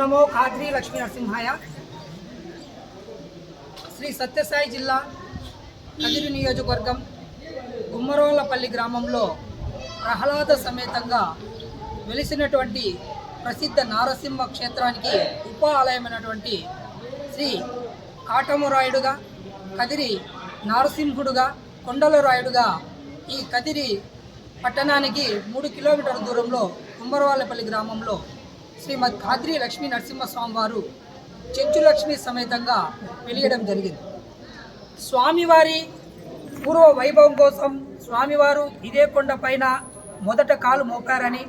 నమో ఖాద్రి లక్ష్మీ నరసింహాయ. శ్రీ సత్యసాయి జిల్లా కదిరి నియోజకవర్గం గుమ్మరోలపల్లి గ్రామంలో ప్రహ్లాద సమేతంగా వెలిసినటువంటి ప్రసిద్ధ నారసింహ క్షేత్రానికి ఉప ఆలయమైనటువంటి శ్రీ కాటమరాయుడుగా, కదిరి నారసింహుడుగా, కొండలరాయుడుగా ఈ కదిరి పట్టణానికి 3 కిలోమీటర్ల దూరంలో గుమ్మరోలపల్లి గ్రామంలో శ్రీమద్ ఖాద్రి లక్ష్మీ నరసింహస్వామి వారు చెంచులక్ష్మి సమేతంగా వెలియడం జరిగింది. స్వామివారి పూర్వ వైభవం కోసం స్వామివారు ఇదే కొండ పైన మొదట కాలు మోపారని,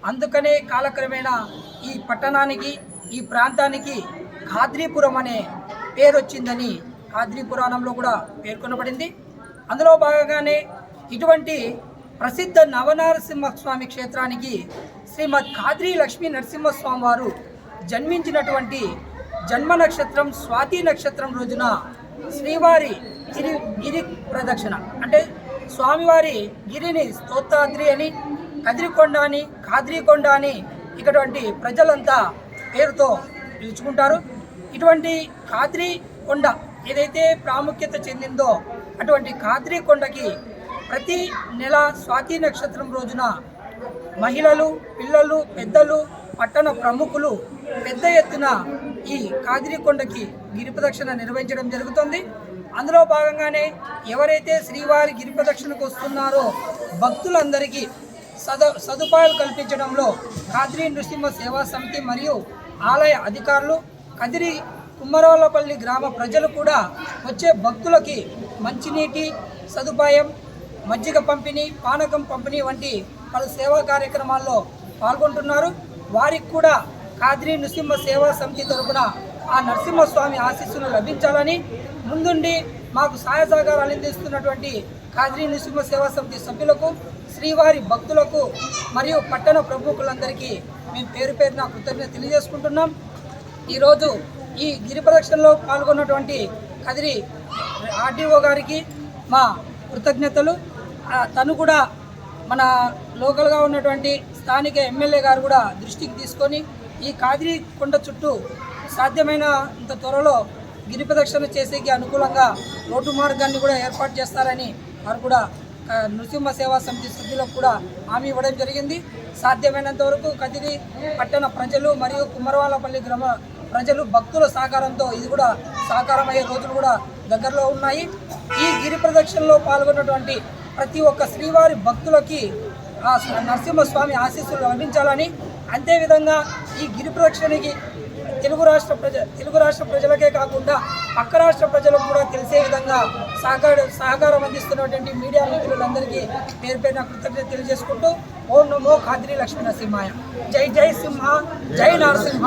అందుకనే కాలక్రమేణా ఈ పట్టణానికి, ఈ ప్రాంతానికి ఖాద్రీపురం అనే పేరు వచ్చిందని ఖాద్రీ పురాణంలో కూడా పేర్కొనబడింది. అందులో భాగంగానే ఇటువంటి ప్రసిద్ధ నవనరసింహస్వామి క్షేత్రానికి శ్రీమద్ ఖాద్రి లక్ష్మీ నరసింహస్వామి వారు జన్మించినటువంటి జన్మ నక్షత్రం స్వాతి నక్షత్రం రోజున శ్రీవారి గిరి ప్రదక్షిణ అంటే స్వామివారి గిరిని స్తోత్రాద్రి అని, కదిరికొండ అని, ఖాద్రీకొండ అని ఇటువంటి ప్రజలంతా పేరుతో పిలుచుకుంటారు. ఇటువంటి ఖాద్రీ కొండ ఏదైతే ప్రాముఖ్యత చెందిందో అటువంటి ఖాద్రీకొండకి ప్రతి నెల స్వాతి నక్షత్రం రోజున మహిళలు, పిల్లలు, పెద్దలు, పట్టణ ప్రముఖులు పెద్ద ఎత్తున ఈ ఖాద్రీకొండకి గిరి ప్రదక్షిణ నిర్వహించడం జరుగుతుంది. అందులో భాగంగానే ఎవరైతే శ్రీవారి గిరి ప్రదక్షిణకు వస్తున్నారో భక్తులందరికీ సదుపాయాలు కల్పించడంలో ఖాద్రి నృసింహ సేవా సమితి మరియు ఆలయ అధికారులు, కదిరి కుమ్మరోలపల్లి గ్రామ ప్రజలు కూడా వచ్చే భక్తులకి మంచినీటి సదుపాయం, మజ్జిగ పంపిణీ, పానకం పంపిణీ వంటి పలు సేవా కార్యక్రమాల్లో పాల్గొంటున్నారు. వారికి కూడా ఖాద్రి నృసింహ సేవా సమితి తరపున ఆ నరసింహస్వామి ఆశీస్సులు లభించాలని ముందుండి మాకు సహాయ సహకారాలు అందిస్తున్నటువంటి ఖాద్రి నృసింహ సేవా సమితి సభ్యులకు, శ్రీవారి భక్తులకు మరియు పట్టణ ప్రముఖులందరికీ మేము పేరు పేరున కృతజ్ఞత తెలియజేసుకుంటున్నాం. ఈరోజు ఈ గిరి ప్రదక్షిణలో పాల్గొన్నటువంటి కదిరి ఆర్డీఓ గారికి మా కృతజ్ఞతలు. తను కూడా మన లోకల్గా ఉన్నటువంటి స్థానిక ఎమ్మెల్యే గారు కూడా దృష్టికి తీసుకొని ఈ ఖాద్రీ కొండ చుట్టూ సాధ్యమైనంత త్వరలో గిరి ప్రదక్షిణ చేసేకి అనుకూలంగా రోడ్డు మార్గాన్ని కూడా ఏర్పాటు చేస్తారని వారు కూడా నృసింహ సేవా సమితి సభ్యులకు కూడా హామీ ఇవ్వడం జరిగింది. సాధ్యమైనంత వరకు కదిరి పట్టణ ప్రజలు మరియు కుమ్మరవాలపల్లి గ్రామ ప్రజలు భక్తుల సహకారంతో ఇది కూడా సాకారం అయ్యే రోజులు కూడా దగ్గరలో ఉన్నాయి. ఈ గిరి ప్రదక్షిణలో పాల్గొన్నటువంటి ప్రతి ఒక్క శ్రీవారి భక్తులకి ఆ నరసింహస్వామి ఆశీస్సులు లభించాలని, అంతేవిధంగా ఈ గిరి ప్రదక్షిణకి తెలుగు రాష్ట్ర ప్రజలకే కాకుండా పక్క రాష్ట్ర ప్రజలకు కూడా తెలిసే విధంగా సహకారం అందిస్తున్నటువంటి మీడియా మిత్రులందరికీ పేరు పేరున కృతజ్ఞత తెలియజేసుకుంటూ ఓం నమో ఖాద్రి లక్ష్మీ నరసింహాయ. జై జై సింహ, జై నరసింహ.